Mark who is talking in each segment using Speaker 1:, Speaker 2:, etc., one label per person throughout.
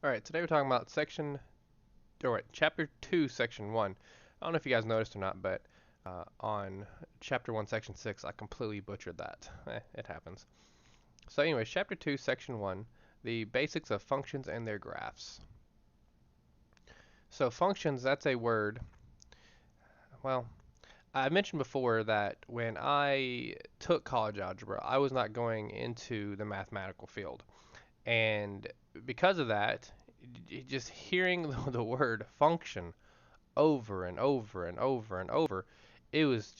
Speaker 1: All right, today we're talking about chapter 2, section 1. I don't know if you guys noticed or not, but on chapter 1, section 6, I completely butchered that. It happens. So anyways, chapter 2, section 1, the basics of functions and their graphs. So functions, that's a word. Well, I mentioned before that when I took college algebra, I was not going into the mathematical field. And because of that, just hearing the word function over and over and over and over, it was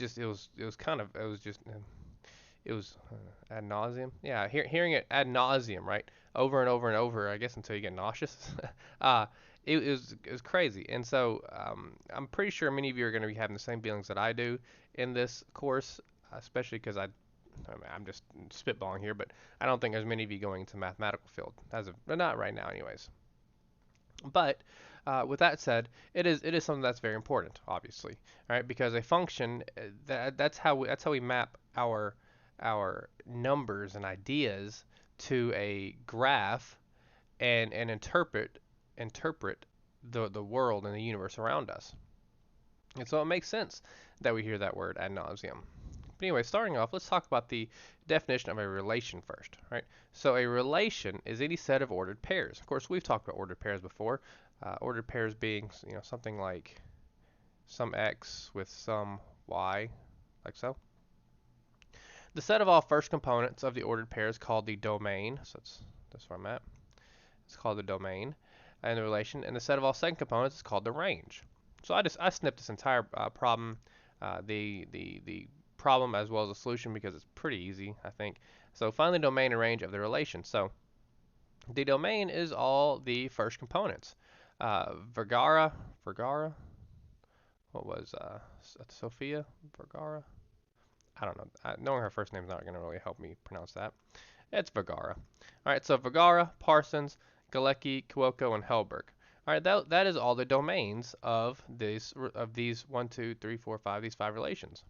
Speaker 1: ad nauseum. Yeah, hearing it ad nauseum, right, over and over and over. I guess until you get nauseous. uh, it was crazy, and so I'm pretty sure many of you are going to be having the same feelings that I do in this course, especially because I'm just spitballing here, but I don't think there's many of you going into mathematical field as of not right now, anyways. But with that said, it is something that's very important, obviously, right? Because a function that's how we map our numbers and ideas to a graph and interpret the world and the universe around us. And so it makes sense that we hear that word ad nauseum. But anyway, starting off, let's talk about the definition of a relation first, right? So a relation is any set of ordered pairs. Of course, we've talked about ordered pairs before. Ordered pairs being, something like some x with some y, like so. The set of all first components of the ordered pair is called the domain. So that's where I'm at. It's called the domain and the relation. And the set of all second components is called the range. So I snipped this entire problem, the problem as well as the solution because it's pretty easy, I think. So find the domain and range of the relation. So the domain is all the first components. Vergara, what was Sophia Vergara? I don't know. Knowing her first name is not going to really help me pronounce that. It's Vergara. All right, so Vergara, Parsons, Galecki, Cuoco, and Helberg. All right, that is all the domains of these 1, 2, 3, 4, 5, these 5 relations.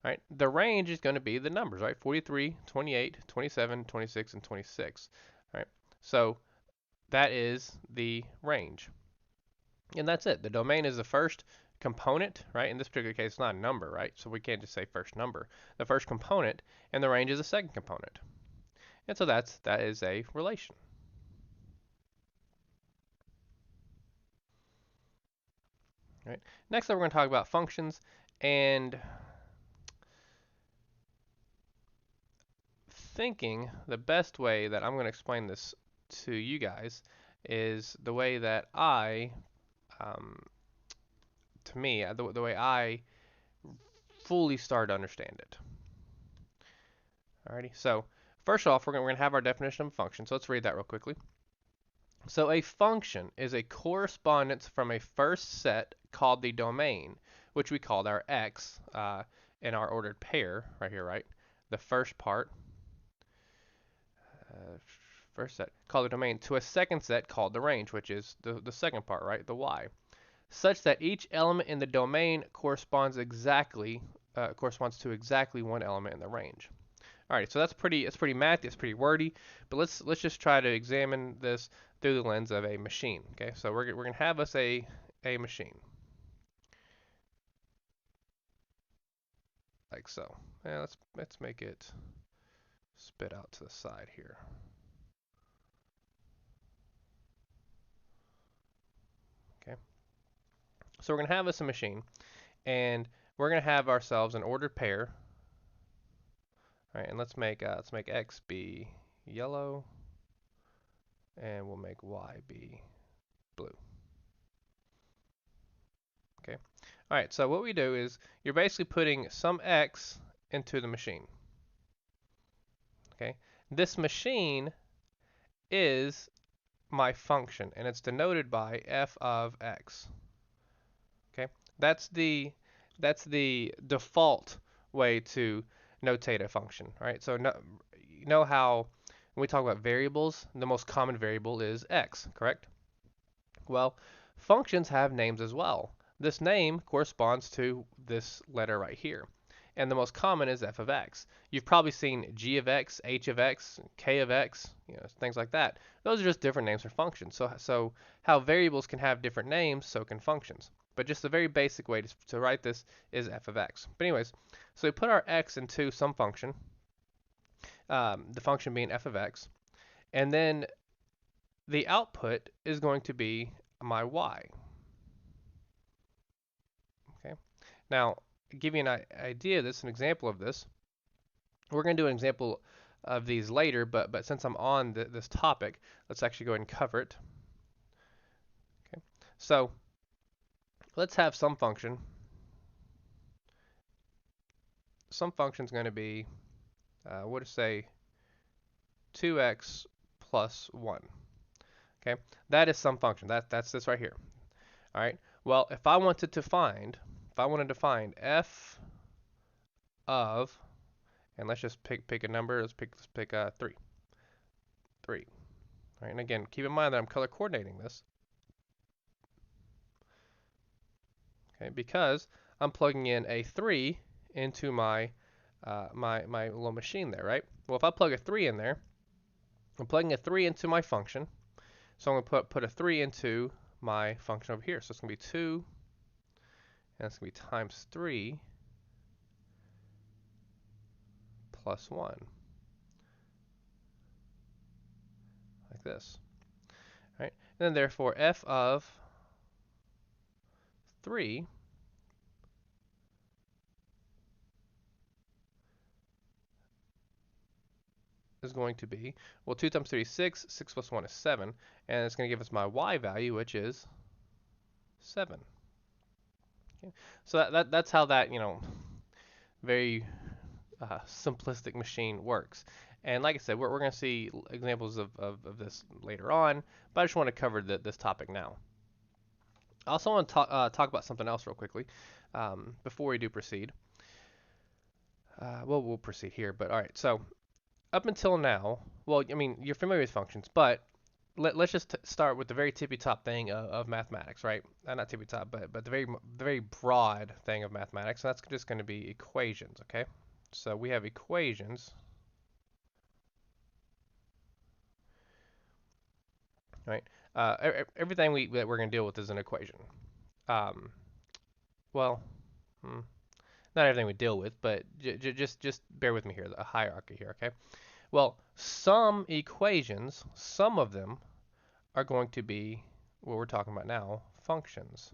Speaker 1: All right, the range is going to be the numbers, right? 43, 28, 27, 26, and 26. All right, so that is the range. And that's it. The domain is the first component, right? In this particular case, it's not a number, right? So we can't just say first number. The first component, and the range is the second component. And so that is a relation. Right. Next up, we're going to talk about functions, and thinking the best way that I'm going to explain this to you guys is the way that um, to me, the way I fully start to understand it. Alrighty, so first off, we're going to have our definition of a function. So let's read that real quickly. So a function is a correspondence from a first set called the domain, which we called our x in our ordered pair right here, right? The first part, uh, first set called the domain, to a second set called the range, which is the second part, right? The y, such that each element in the domain corresponds to exactly one element in the range. All right, so it's pretty mathy, it's pretty wordy, but let's just try to examine this through the lens of a machine. Okay, so we're gonna have us a machine like so. Yeah, let's make it spit out to the side here. Okay, so we're gonna have us a machine, and we're gonna have ourselves an ordered pair. All right, and let's make x be yellow, and we'll make y be blue. Okay. All right, so what we do is you're basically putting some x into the machine. Okay. This machine is my function, and it's denoted by f of x. Okay. That's the that's the default way to notate a function, right? So no, you know how when we talk about variables, the most common variable is x, correct? Well, functions have names as well. This name corresponds to this letter right here. and the most common is f of x. You've probably seen g of x, h of x, k of x, things like that. Those are just different names for functions. So how variables can have different names, so can functions. But just the very basic way to write this is f of x. But anyways, so we put our x into some function, the function being f of x, and then the output is going to be my y. Okay. Now, to give you an idea of this, an example of this, we're going to do an example of these later, but since I'm on this topic, let's actually go ahead and cover it. Okay. So let's have some function. Some function is going to be, we'll just say 2x plus 1. Okay, that is some function. That's this right here. All right. Well, if I wanted to find f of, and let's just pick a number. Let's pick 3. 3. All right. And again, keep in mind that I'm color coordinating this. Okay, because I'm plugging in a 3 into my my little machine there, right? Well, if I plug a 3 in there, I'm plugging a 3 into my function. So I'm going to put a 3 into my function over here. So it's going to be 2, and it's going to be times 3 plus 1, like this. All right? And then therefore f of 3 is going to be, well, 2 times 3 is 6, 6 plus 1 is 7, and it's going to give us my y value, which is 7. Okay? So that's how that, very simplistic machine works. And like I said, we're going to see examples of this later on, but I just want to cover this topic now. I also want to talk about something else real quickly before we do proceed. Well, we'll proceed here, but all right. So up until now, well, I mean, you're familiar with functions, but let's just start with the very tippy top thing of mathematics, right? Not tippy top, but the very broad thing of mathematics. And that's just going to be equations, okay? So we have equations, right? Everything that we're going to deal with is an equation. Um, well, not everything we deal with, but just bear with me here, a hierarchy here, okay? Well, some equations, some of them are going to be what we're talking about now, functions.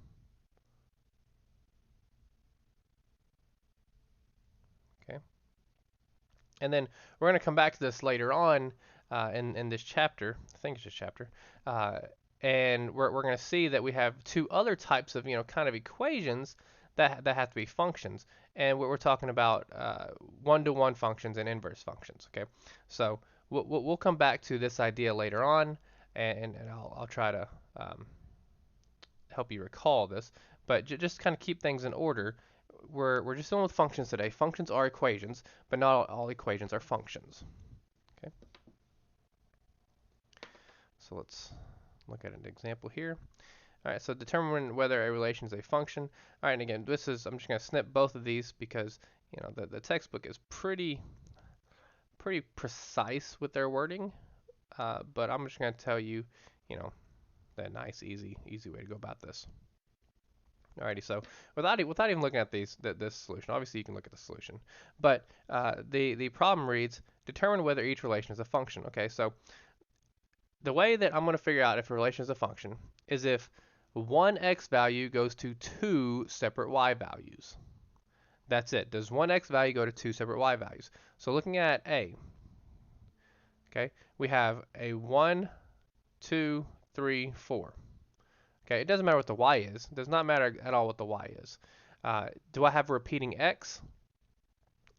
Speaker 1: Okay? And then we're going to come back to this later on in this chapter. I think it's this chapter. And we're going to see that we have two other types of, kind of equations that have to be functions. And we're talking about one-to-one functions and inverse functions. Okay? So we'll come back to this idea later on, and I'll try to help you recall this. But just kind of keep things in order. We're just dealing with functions today. Functions are equations, but not all equations are functions. Okay. So let's look at an example here. All right, so determine whether a relation is a function. All right, and again, I'm just going to snip both of these because the textbook is pretty precise with their wording, but I'm just going to tell you, the nice, easy way to go about this. Alrighty, so without even looking at this solution, obviously you can look at the solution, but the problem reads, determine whether each relation is a function. Okay, so the way that I'm going to figure out if a relation is a function is if one x value goes to two separate y values. That's it. Does one x value go to two separate y values? So looking at A, okay, we have a 1, 2, 3, 4. Okay, it doesn't matter what the y is. It does not matter at all what the y is. Do I have a repeating x?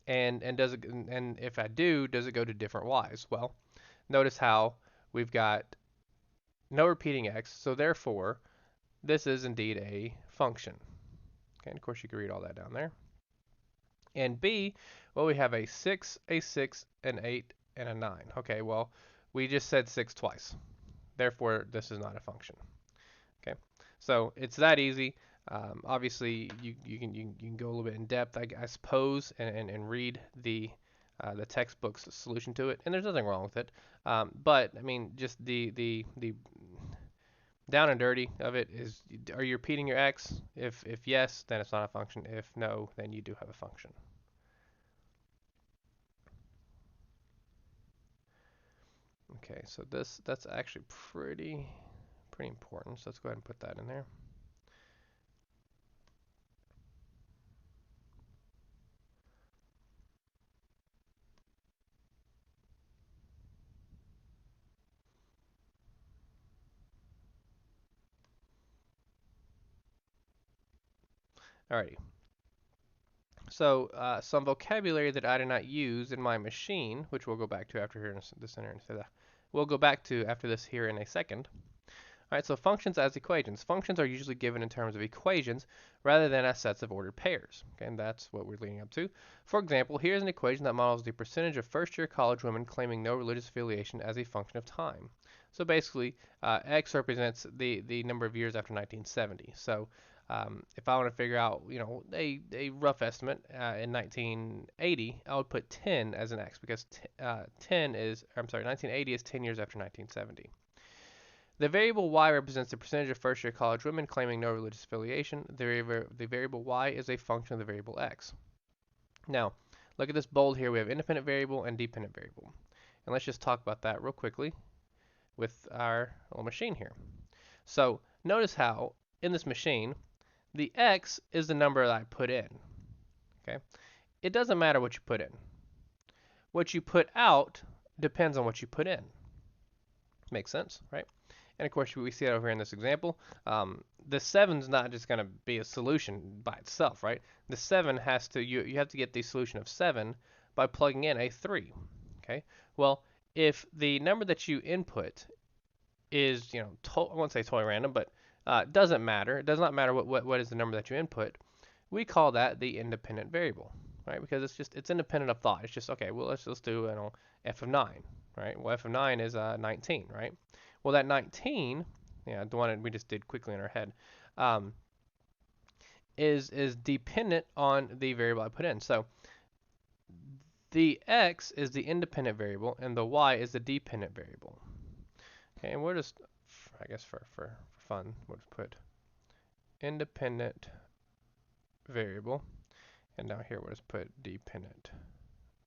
Speaker 1: And if I do, does it go to different y's? Well, notice how we've got no repeating x, so therefore this is indeed a function. Okay, and of course you can read all that down there. And B, well, we have a 6, an 8, and a 9. Okay, well, we just said 6 twice. Therefore, this is not a function. Okay, so it's that easy. Obviously, you can go a little bit in depth, I suppose, and read the textbook's solution to it, and there's nothing wrong with it. But I mean, just the down and dirty of it is, are you repeating your x? If yes, then it's not a function. If no, then you do have a function. Okay, so that's actually pretty important. So let's go ahead and put that in there. Alrighty. So some vocabulary that I did not use in my machine, which we'll go back to after here in the center, we'll go back to after this here in a second. All right, so functions as equations. Functions are usually given in terms of equations rather than as sets of ordered pairs. Okay, and that's what we're leading up to. For example, here's an equation that models the percentage of first-year college women claiming no religious affiliation as a function of time. So basically, x represents the number of years after 1970. So if I want to figure out, a rough estimate in 1980, I would put 10 as an x because 10 is, I'm sorry, 1980 is 10 years after 1970. The variable y represents the percentage of first-year college women claiming no religious affiliation. The variable y is a function of the variable x. Now, look at this bold here. We have independent variable and dependent variable. And let's just talk about that real quickly with our little machine here. So notice how in this machine, the x is the number that I put in. Okay, it doesn't matter what you put in. What you put out depends on what you put in. Makes sense, right? And of course, we see it over here in this example. The 7's not just going to be a solution by itself, right? The 7 has to, you have to get the solution of 7 by plugging in a 3. Okay. Well, if the number that you input is, I won't say totally random, but doesn't matter. It does not matter what is the number that you input. We call that the independent variable, right? Because it's independent of thought. It's just, okay, well, let's do, f of 9, right? Well, f of 9 is 19, right? Well, that 19, the one we just did quickly in our head, um, is dependent on the variable I put in. So the x is the independent variable and the y is the dependent variable. Okay, and we'll just, I guess for fun, we'll just put independent variable, and now here we'll just put dependent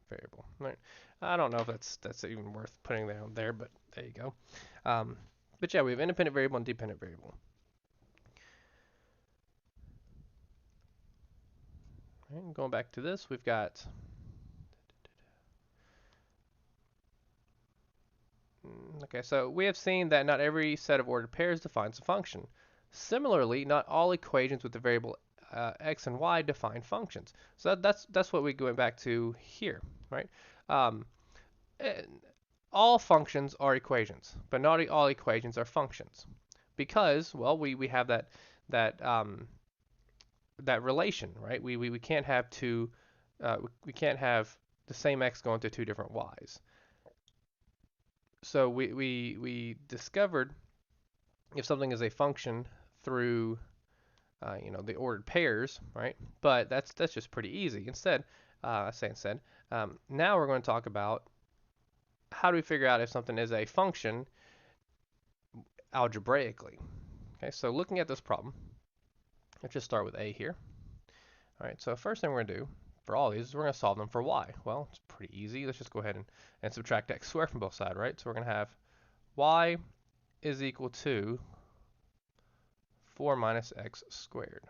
Speaker 1: variable. Right? I don't know if that's even worth putting down there, but there you go. But yeah, we have independent variable and dependent variable. Right, going back to this, we've got okay, so we have seen that not every set of ordered pairs defines a function. Similarly, not all equations with the variable x and y define functions. So that's what we went back to here, right? Um, all functions are equations, but not all equations are functions, because well we have that relation, right? We can't have we can't have the same x going to two different y's. So we discovered if something is a function through the ordered pairs, right? But that's just pretty easy. Instead, now we're going to talk about how do we figure out if something is a function algebraically. Okay, so looking at this problem, let's just start with A here. All right, so first thing we're going to do for all these is we're going to solve them for y. Well, it's pretty easy. Let's just go ahead and subtract x squared from both sides, right? So we're going to have y is equal to 4 minus x squared.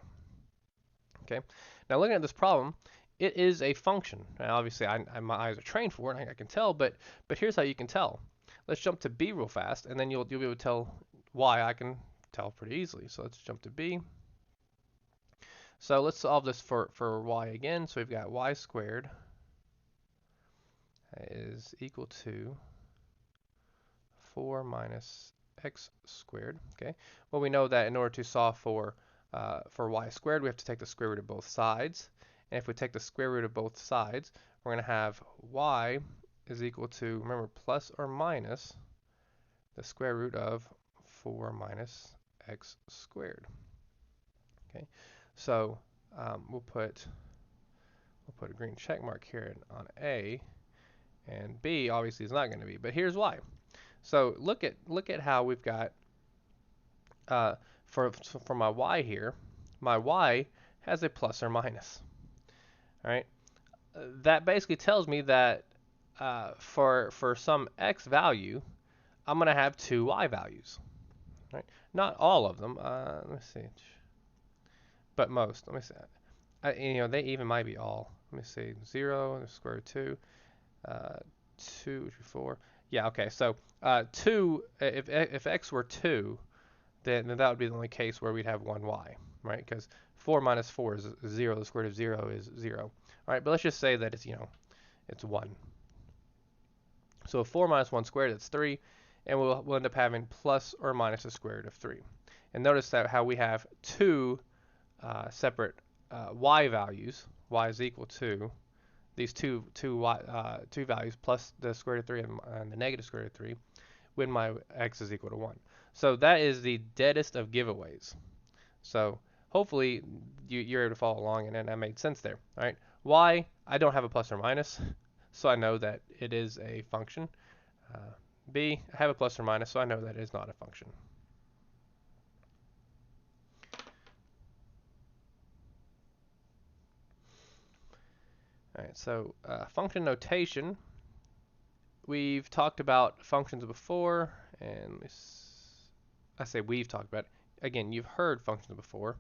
Speaker 1: Okay, now looking at this problem, it is a function. Now obviously my eyes are trained for it, I can tell, but here's how you can tell. Let's jump to B real fast, and then you'll be able to tell y. I can tell pretty easily. So let's jump to B. So let's solve this for y again. So we've got y squared is equal to 4 minus x squared. Okay. Well, we know that in order to solve for y squared, we have to take the square root of both sides. And if we take the square root of both sides, we're going to have y is equal to, remember, plus or minus the square root of 4 minus x squared. Okay, so we'll put a green check mark here on A, and B obviously is not going to be. But here's why. So look at how we've got uh, for my Y here. My Y has a plus or minus. All right, that basically tells me that for some X value, I'm going to have two Y values. Right? Not all of them. Let me see, but most. Let me see. They even might be all. Let me see. 0, the square root of 2, uh, 2, which is 4. Yeah, okay. So 2, if x were 2, then that would be the only case where we'd have one y, right? Because 4 minus 4 is 0. The square root of 0 is 0. All right, but let's just say that it's 1. So 4 minus 1 squared, that's 3. And we'll end up having plus or minus the square root of 3. And notice that how we have two separate y values. Y is equal to these two values plus the square root of 3 and the negative square root of 3 when my x is equal to 1. So that is the deadest of giveaways. So hopefully you're able to follow along and that made sense there. All right. Y, I don't have a plus or minus, so I know that it is a function. Uh, B, I have a plus or minus, so I know that it is not a function. All right, so function notation. We've talked about functions before, and I say we've talked about it. Again, you've heard functions before.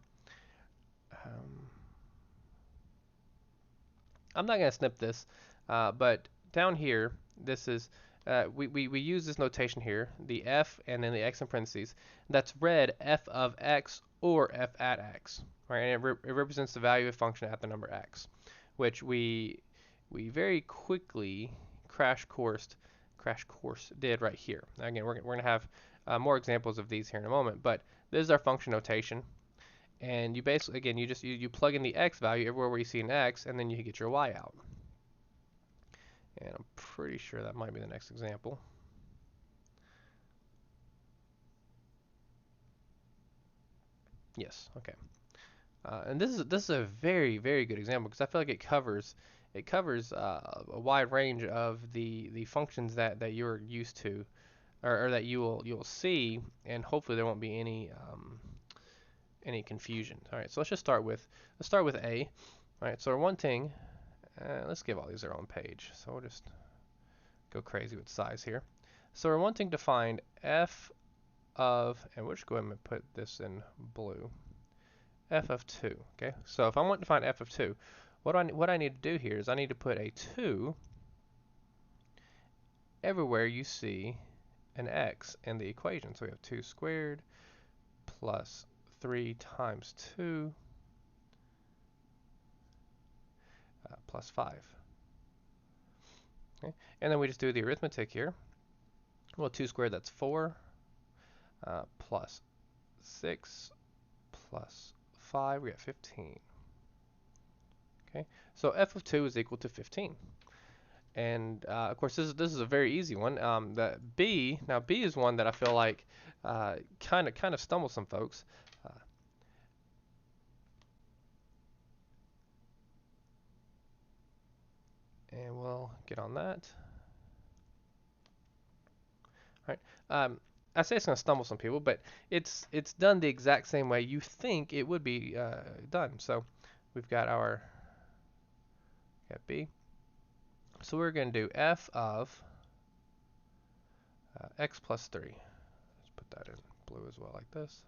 Speaker 1: I'm not going to snip this, but down here, this is we use this notation here, the f and then the x in parentheses. That's read f of x or f at x, right? And it represents the value of a function at the number x, which we very quickly crash course did right here. Again, we're going to have more examples of these here in a moment, but this is our function notation. And you basically, again, you plug in the x value everywhere where you see an x, and then you get your y out. And I'm pretty sure that might be the next example. Yes, okay. And this is a very good example because I feel like it covers a wide range of the functions that you're used to, or that you'll see, and hopefully there won't be any confusion. All right, so let's start with A. All right, so we're wanting, let's give all these their own page. So we'll just go crazy with size here. So we're wanting to find f of, and we'll just go ahead and put this in blue, f of 2. Okay, so if I want to find f of 2, what I need to do here is I need to put a 2 everywhere you see an x in the equation. So we have 2 squared plus 3 times 2 plus 5. Okay, and then we just do the arithmetic here. Well, 2 squared, that's 4, plus 6 plus 5, we got 15. Okay, so f of 2 is equal to 15. And of course, this is a very easy one. The B, now B is one that I feel like kind of stumbles some folks. And we'll get on that. All right. I say it's going to stumble some people, but it's done the exact same way you think it would be done. So we've got our B. So we're going to do f of x plus 3. Let's put that in blue as well, like this.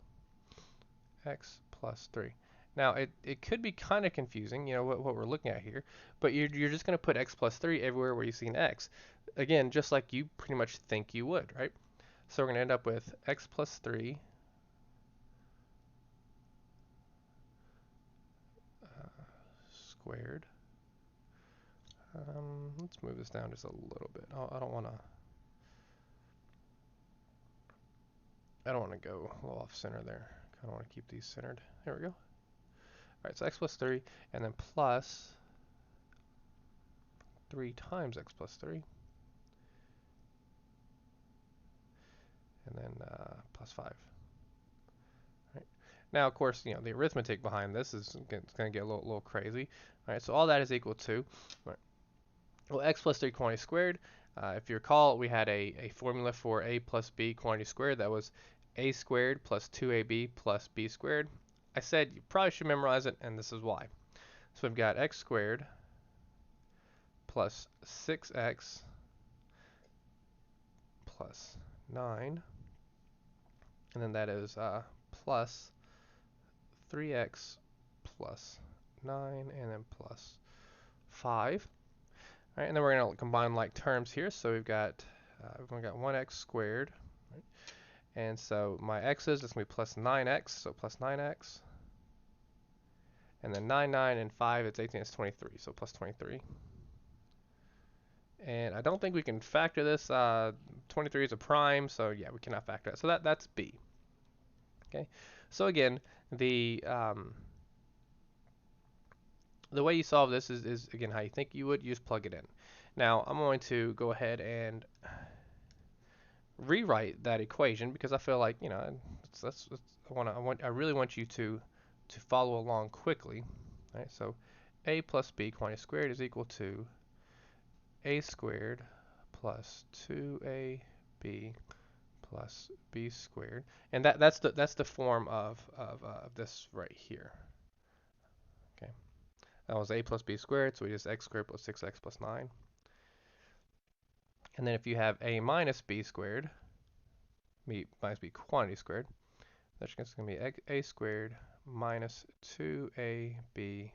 Speaker 1: X plus 3. Now, it could be kind of confusing, what we're looking at here, but you're just going to put x plus 3 everywhere where you see an x. Again, just like you pretty much think you would, right? So we're going to end up with x plus 3 squared. Let's move this down just a little bit. I don't want to go a little off center there. Kind of want to keep these centered. There we go. All right, so x plus 3, and then plus 3 times x plus 3. And then plus 5. Right. Now, of course, the arithmetic behind this is going to get a little crazy. All right, so all that is equal to, right, well, x plus 3 quantity squared. If you recall, we had a formula for a plus b quantity squared that was a squared plus 2ab plus b squared. I said you probably should memorize it, and this is why. So we've got x squared plus 6x plus 9, and then that is plus 3x plus 9, and then plus 5. All right, and then we're going to combine like terms here. So we've got 1x squared, right? And so my x's is going to be plus 9x, so plus 9x. And then 9, 9, and 5, it's 18, it's 23, so plus 23. And I don't think we can factor this. 23 is a prime, so yeah, we cannot factor that. So that's b. Okay. So again, the way you solve this is again how you think you would. You just plug it in. Now I'm going to go ahead and rewrite that equation because I feel like I really want you to follow along quickly. Right? So a plus b quantity squared is equal to a squared plus 2ab plus b squared, and that's the form of this right here. Okay, that was a plus b squared, so we just x squared plus 6x plus 9. And then if you have a minus b squared, b minus b quantity squared, that's just going to be a squared minus 2ab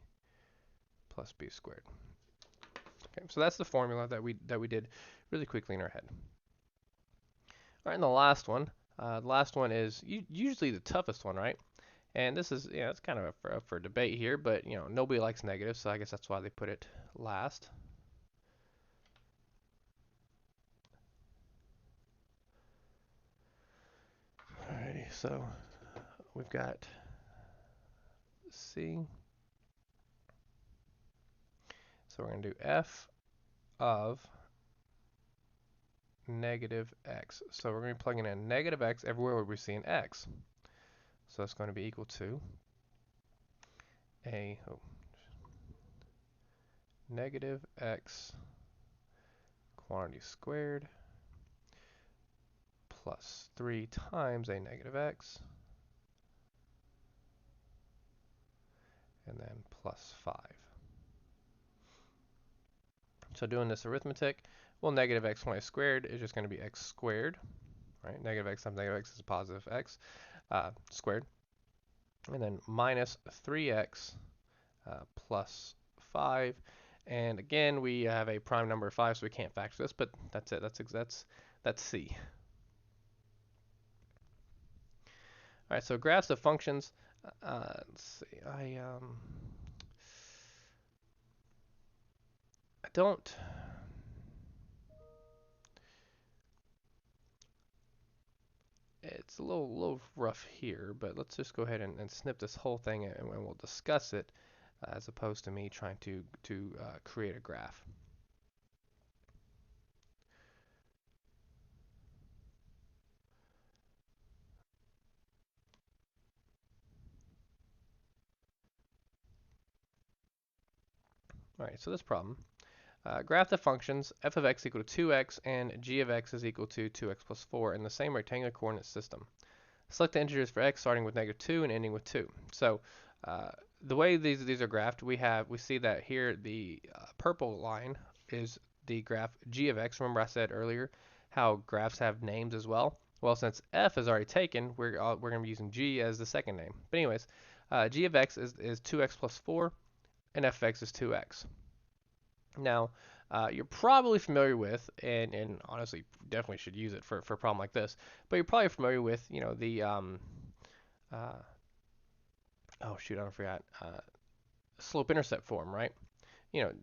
Speaker 1: plus b squared. Okay, so that's the formula that we did really quickly in our head. All right, and the last one is usually the toughest one, right? And this is, it's kind of up for debate here, but nobody likes negatives, so I guess that's why they put it last. Alrighty, so we've got C. So we're going to do f of negative x. So we're going to be plugging in negative x everywhere where we're seeing x. So it's going to be equal to negative x quantity squared plus 3 times a negative x, and then plus 5. So doing this arithmetic, well, negative x quantity squared is just going to be x squared, right? Negative x times negative x is positive x squared. And then minus 3x plus 5. And again, we have a prime number of 5, so we can't factor this, but that's it. That's C. All right, so graphs of functions. Let's see. I don't. It's a little rough here, but let's just go ahead and snip this whole thing and we'll discuss it as opposed to me trying to create a graph. All right, so this problem. Graph the functions f of x equal to 2x and g of x is equal to 2x plus 4 in the same rectangular coordinate system. Select the integers for x starting with negative 2 and ending with 2. So the way these are graphed, we see that here the purple line is the graph g of x. Remember I said earlier how graphs have names as well? Well, since f is already taken, we're going to be using g as the second name. But anyways, g of x is 2x plus 4 and f of x is 2x. Now, you're probably familiar with, and honestly, definitely should use it for a problem like this, but you're probably familiar with, the, oh shoot, I forgot, slope-intercept form, right?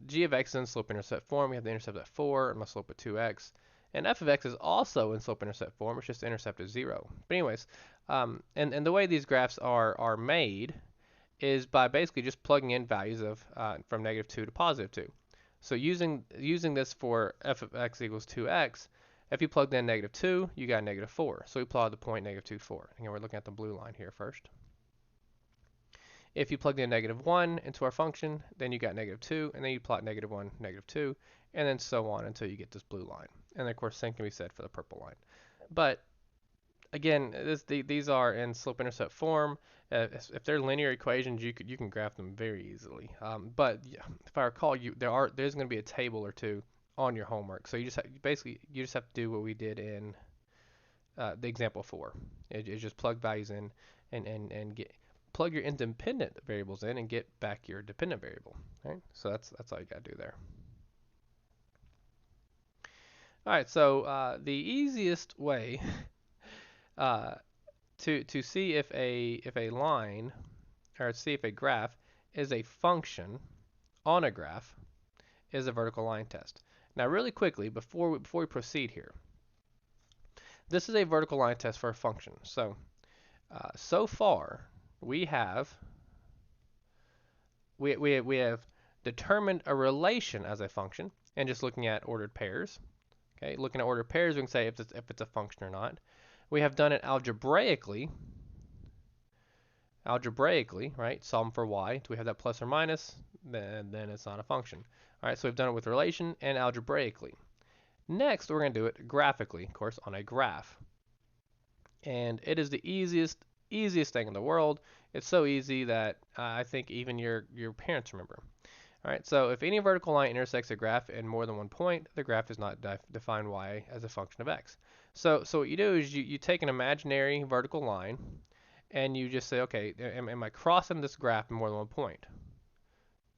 Speaker 1: G of x is in slope-intercept form. We have the intercept at 4 and my slope at 2x. And f of x is also in slope-intercept form. It's just the intercept is 0. But anyways, and the way these graphs are made is by basically just plugging in values of from negative 2 to positive 2. So using this for f of x equals 2x, if you plugged in negative 2, you got negative 4. So we plotted the point negative 2, 4. Again, we're looking at the blue line here first. If you plug in -1 into our function, then you got -2, and then you plot -1, -2, and then so on until you get this blue line. And of course, same can be said for the purple line. But again, these are in slope-intercept form. If they're linear equations, you can graph them very easily. But yeah, if I recall, there's going to be a table or two on your homework. So you just basically you just have to do what we did in the example 4. It's just plug values in and get plug your independent variables in and get back your dependent variable. Right? So that's all you got to do there. All right. So the easiest way uh, to see if a line or see if a graph is a function on a graph is a vertical line test. Now, really quickly before we proceed here, this is a vertical line test for a function. So far we have we have determined a relation as a function, and just looking at ordered pairs. Okay, looking at ordered pairs, we can say if it's a function or not. We have done it algebraically, right? Solve for y. Do we have that plus or minus? Then it's not a function. All right, so we've done it with relation and algebraically. Next, we're going to do it graphically, of course, on a graph. And it is the easiest thing in the world. It's so easy that I think even your parents remember. All right, so if any vertical line intersects a graph in more than one point, the graph does not define y as a function of x. So what you do is you take an imaginary vertical line and you just say, okay, am I crossing this graph in more than one point?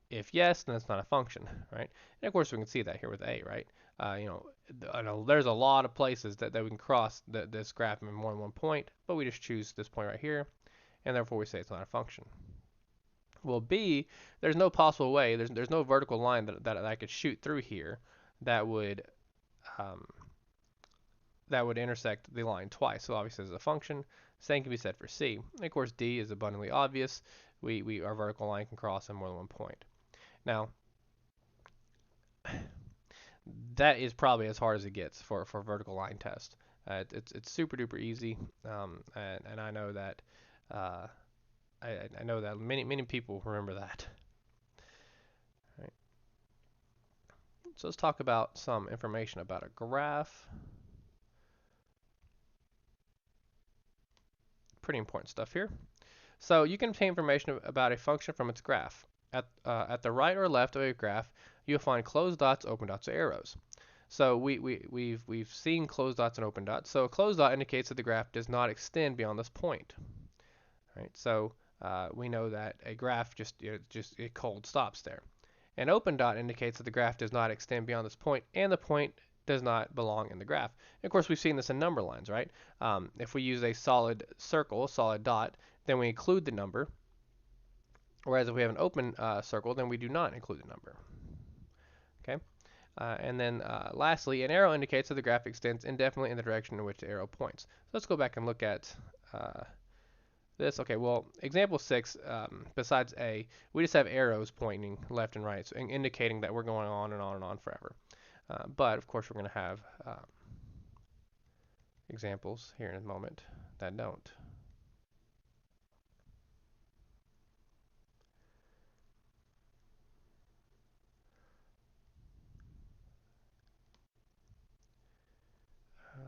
Speaker 1: If yes, then it's not a function, right? And of course, we can see that here with A, right? I know there's a lot of places that we can cross this graph in more than one point, but we just choose this point right here, and therefore we say it's not a function. Well, B, there's no possible way, there's no vertical line that I could shoot through here that would um, intersect the line twice. So obviously it's a function. Same can be said for C. And of course, D is abundantly obvious. Our vertical line can cross in more than one point. Now, that is probably as hard as it gets for a vertical line test. It's super duper easy, and I know that I know that many people remember that. All right. So let's talk about some information about a graph. Pretty important stuff here. So you can obtain information about a function from its graph. At the right or left of a graph, you'll find closed dots, open dots, or arrows. So we've seen closed dots and open dots. So a closed dot indicates that the graph does not extend beyond this point. Right? So we know that a graph it cold stops there. An open dot indicates that the graph does not extend beyond this point, and the point does not belong in the graph. And of course, we've seen this in number lines, right? If we use a solid circle, a solid dot, then we include the number. Whereas if we have an open circle, then we do not include the number. Okay. And then lastly, an arrow indicates that the graph extends indefinitely in the direction in which the arrow points. So let's go back and look at this. Okay, well, example 6, besides A, we just have arrows pointing left and right, so indicating that we're going on and on and on forever. But of course, we're going to have examples here in a moment that don't.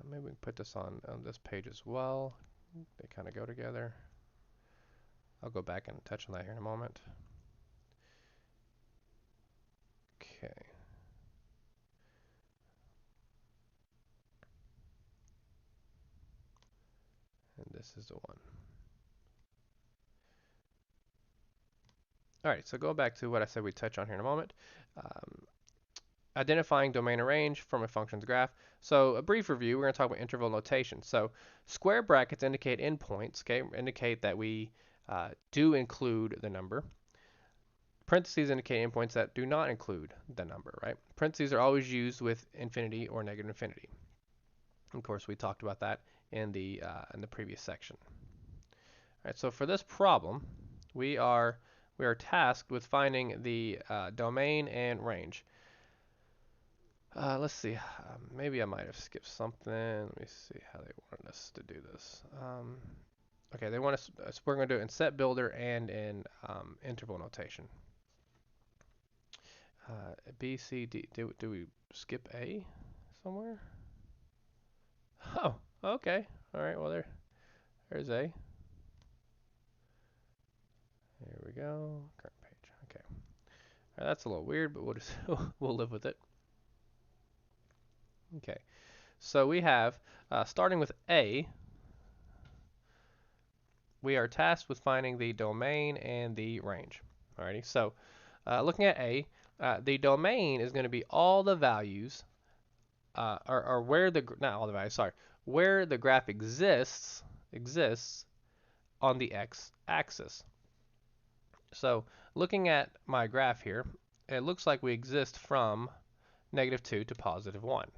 Speaker 1: Maybe we can put this on this page as well. They kind of go together. I'll go back and touch on that here in a moment. Okay. And this is the one. All right, so go back to what I said we'd touch on here in a moment. Identifying domain and range from a function's graph. So a brief review, we're going to talk about interval notation. So square brackets indicate endpoints, okay, indicate that we do include the number. Parentheses indicate endpoints that do not include the number, right? Parentheses are always used with infinity or negative infinity. Of course, we talked about that in the previous section. All right, so for this problem, we are tasked with finding the domain and range. Let's see. Maybe I might have skipped something. Let me see how they wanted us to do this. Okay, they want us. So we're going to do it in set builder and in interval notation. B, C, D. Do we skip A somewhere? Oh, okay. All right. Well, there's A. There we go. Current page. Okay. All right, that's a little weird, but we'll just we'll live with it. Okay. So we have starting with A, we are tasked with finding the domain and the range. Alrighty. So looking at A, the domain is going to be all the values, or where the not all the values, sorry, where the graph exists on the x-axis. So looking at my graph here, it looks like we exist from -2 to +1.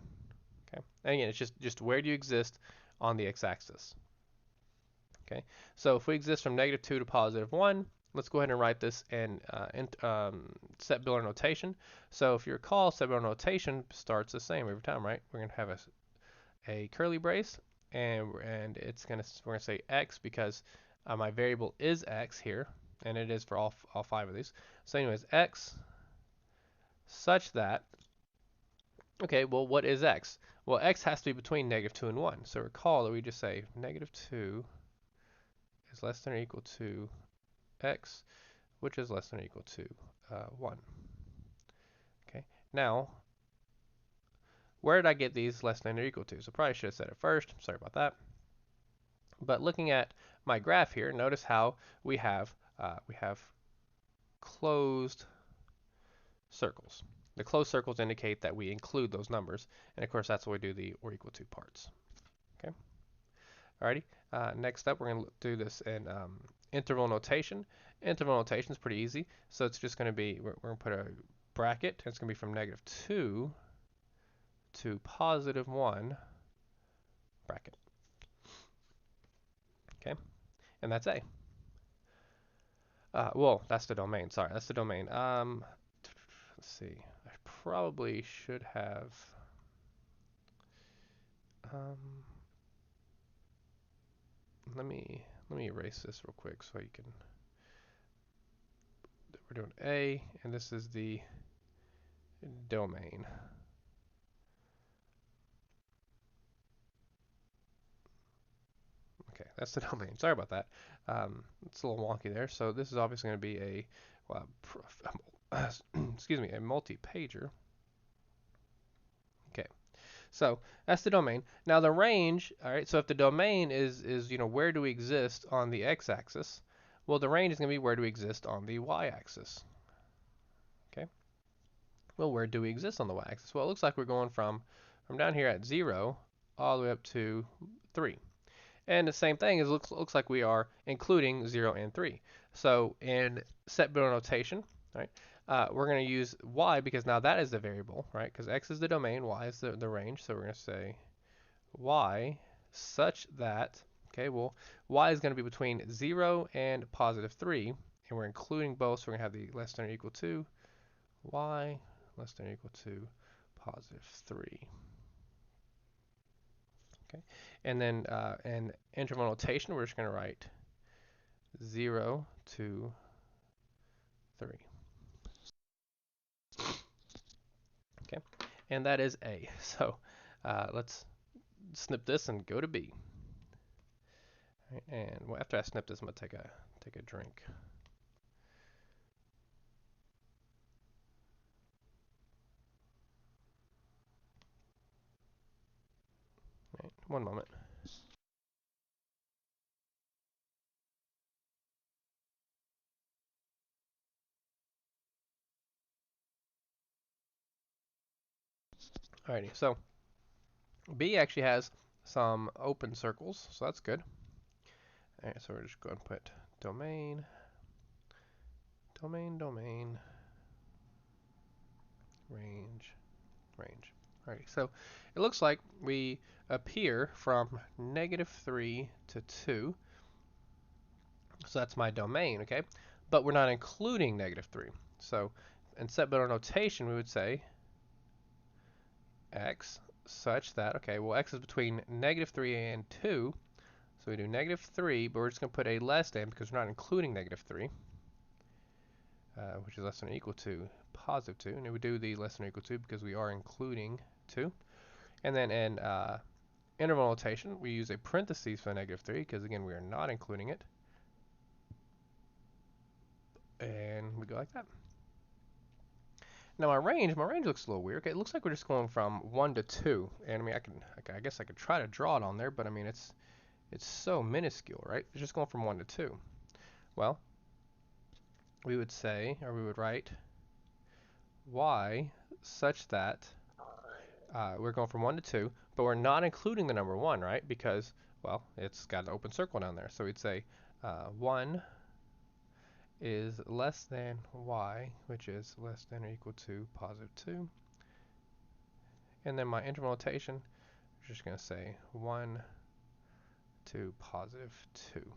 Speaker 1: Okay, and again, it's just where do you exist on the x-axis. Okay, so if we exist from -2 to +1, let's go ahead and write this in set builder notation. So if you recall, set builder notation starts the same every time, right? We're gonna have a curly brace, and we're gonna say x because my variable is x here, and it is for all 5 of these. So anyways, x such that, okay, well, what is x? Well, x has to be between -2 and 1. So recall that we just say -2 is less than or equal to x, which is less than or equal to 1. Okay, now, where did I get these less than or equal to? So probably should have said it first. Sorry about that. But looking at my graph here, notice how we have closed circles. The closed circles indicate that we include those numbers, and of course that's why we do the or equal to parts. Okay. Alrighty. Next up, we're going to do this in interval notation. Interval notation is pretty easy, so it's just going to be we're going to put a bracket. It's going to be from -2 to +1 bracket. Okay, and that's A. Well, that's the domain. Sorry, that's the domain. Let's see. I probably should have. Um, let me erase this real quick so you can. We're doing A, and this is the domain. Okay, that's the domain. Sorry about that. It's a little wonky there. So this is obviously going to be a, well, excuse me, a multi-pager. Okay, so that's the domain. Now the range, all right. So if the domain is where do we exist on the x-axis, well the range is going to be where do we exist on the y-axis. Okay. Well, where do we exist on the y-axis? Well, it looks like we're going from down here at 0 all the way up to 3. And the same thing is looks like we are including 0 and 3. So in set builder notation, right, we're going to use y because now that is the variable, right? Because x is the domain, y is the range. So we're going to say y such that, okay, well, y is going to be between 0 and +3, and we're including both, so we're going to have the less than or equal to y less than or equal to +3. Okay, and then in interval notation, we're just going to write 0 to 3. Okay, and that is A. So let's snip this and go to B. Right, and well, after I snip this, I'm gonna take a drink. Right, one moment. Alrighty, so B actually has some open circles, so that's good. Alright, so we're just going to put domain, domain, range, range. Alrighty, so it looks like we appear from -3 to 2. So that's my domain, okay? But we're not including -3. So in set builder notation, we would say x such that, okay, well, x is between -3 and 2. So we do -3, but we're just going to put a less than because we're not including -3, which is less than or equal to +2. And we do the less than or equal to because we are including 2. And then in interval notation, we use a parentheses for -3 because, again, we are not including it. And we go like that. Now my range looks a little weird. Okay, it looks like we're just going from 1 to 2. And I mean, I guess I could try to draw it on there, but I mean, it's so minuscule, right? It's just going from 1 to 2. Well, we would say, or we would write y such that we're going from 1 to 2, but we're not including the number 1, right? Because, well, it's got an open circle down there. So we'd say 1 is less than y, which is less than or equal to +2. And then my interval notation, I'm just going to say 1 to +2.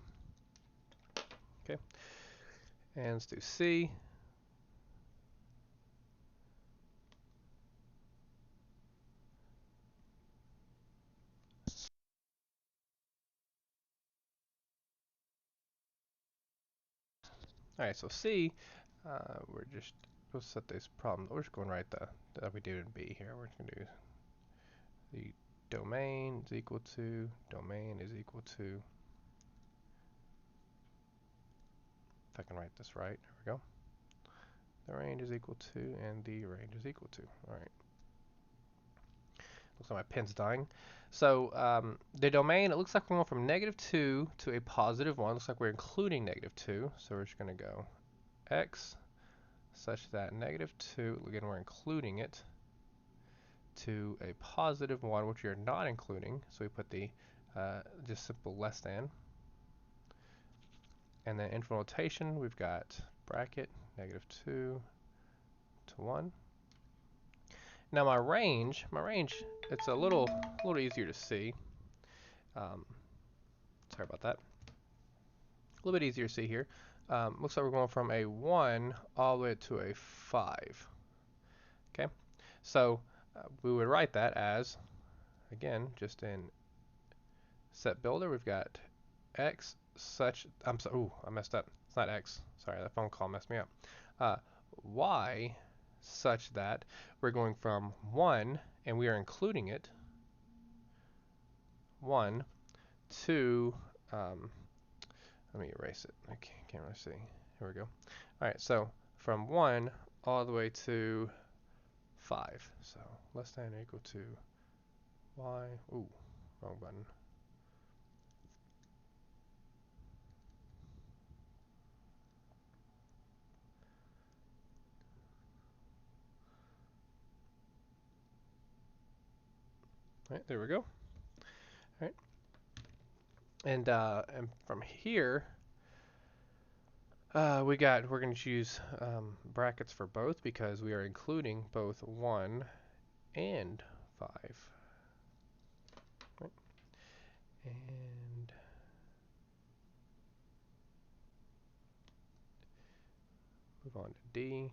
Speaker 1: Okay, and let's do C. All right, so C, we'll set this problem. We're just going to write that we did in B here. We're just going to do the domain is equal to, if I can write this right, there we go. The range is equal to, and the range is equal to. All right. Looks like my pen's dying. So the domain, it looks like we're going from -2 to a +1. Looks like we're including -2. So we're just going to go x such that -2, again, we're including it, to a +1, which we are not including. So we put the just simple less than. And then interval notation, we've got bracket -2 to 1. Now my range, it's a little easier to see. Sorry about that. A little bit easier to see here. Looks like we're going from a 1 all the way to a 5. Okay, so we would write that as, again, just in set builder, we've got x such, ooh, I messed up. It's not x. Sorry, that phone call messed me up. Y such that we're going from 1, and we are including it, 1 to, let me erase it. I can't really see. Here we go. All right, so from 1 all the way to 5. So less than or equal to y. Ooh, wrong button. All right, there we go. All right, and from here, we're going to choose brackets for both because we are including both 1 and 5. Right. And move on to D.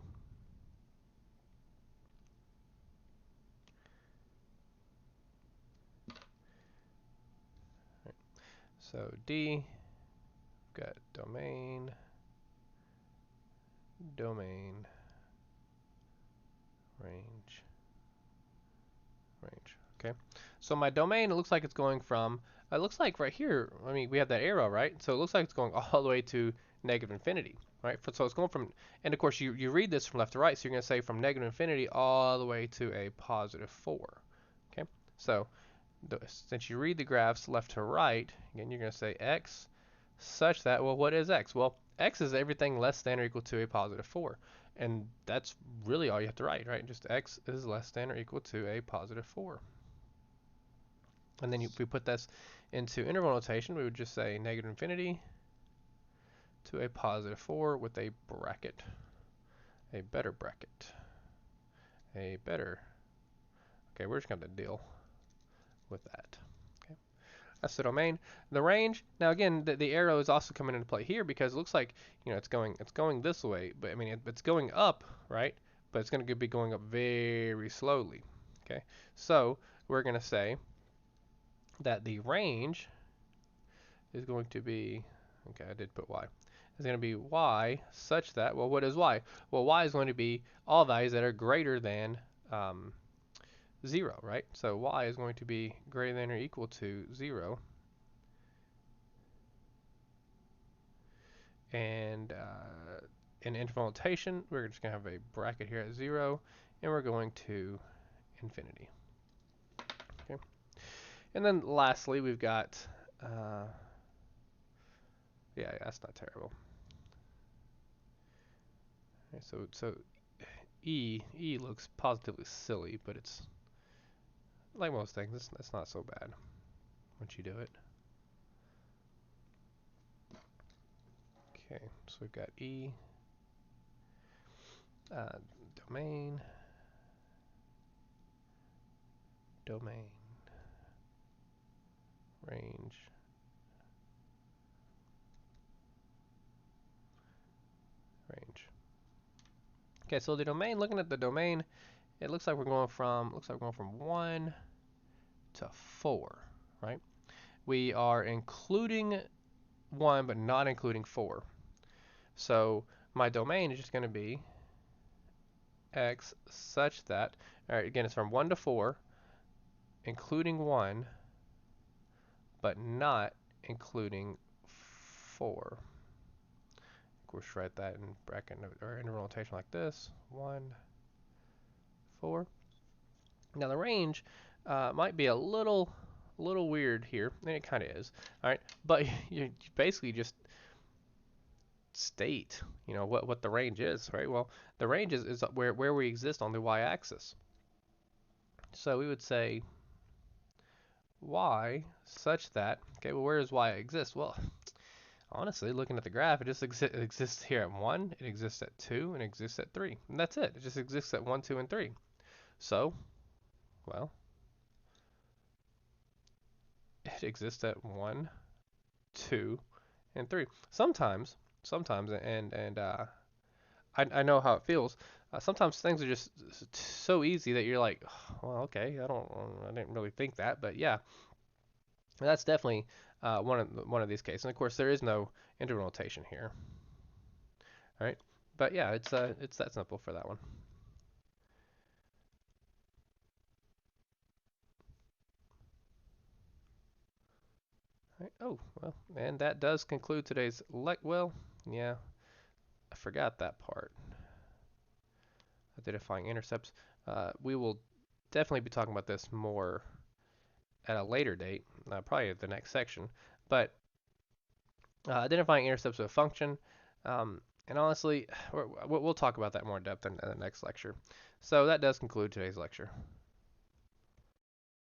Speaker 1: Right. So D, we've got domain, range. Okay, so my domain, it looks like it's going from, it looks like right here, I mean, we have that arrow, right? So it looks like it's going all the way to -infinity, right? So it's going from, and of course you read this from left to right, so you're going to say from -infinity all the way to a +4. Okay, so since you read the graphs left to right, again, you're going to say x such that, well, what is x? Well, x is everything less than or equal to a +4. And that's really all you have to write, right? Just x is less than or equal to a +4. And then if we put this into interval notation, we would just say -infinity to a +4 with a bracket, a better bracket, a better. Okay, we're just going to deal with that. Okay, that's the domain. The range. Now again, the arrow is also coming into play here because it looks like it's going this way, but I mean it's going up, right? But it's going to be going up very slowly. Okay, so we're going to say that the range is going to be, okay, I did put y, is going to be y such that, well, what is y? Well, y is going to be all values that are greater than 0, right? So y is going to be greater than or equal to 0. And in interval notation, we're just going to have a bracket here at 0, and we're going to infinity. Okay. And then lastly, we've got, yeah, that's not terrible. Okay, so E looks positively silly, but it's like most things, it's not so bad once you do it. Okay, so we've got E, domain, domain, range, range. Okay, so the domain, looking at the domain, it looks like we're going from 1 to 4, right? We are including 1 but not including 4. So my domain is just going to be x such that, all right, again, it's from 1 to 4, including 1 but not including 4. Of course, write that in bracket or interval notation like this: 1, 4. Now the range might be a little weird here, and it kind of is. All right, but you basically just state, what the range is, right? Well, the range is where we exist on the y-axis. So we would say y such that, okay, well, where does y exist? Well, honestly, looking at the graph, it just exists here at 1, it exists at 2, and it exists at 3. And that's it. It just exists at 1, 2, and 3. So, well, it exists at 1, 2, and 3. Sometimes, I know how it feels. Sometimes things are just so easy that you're like, well, okay, I didn't really think that, but yeah, that's definitely one of these cases. And of course, there is no interval notation here, right? But yeah, it's that simple for that one. Right. Oh, well, and that does conclude today's well, yeah, I forgot that part. Identifying intercepts. We will definitely be talking about this more at a later date, probably at the next section. But identifying intercepts of a function, and honestly, we'll talk about that more in depth in the next lecture. So that does conclude today's lecture.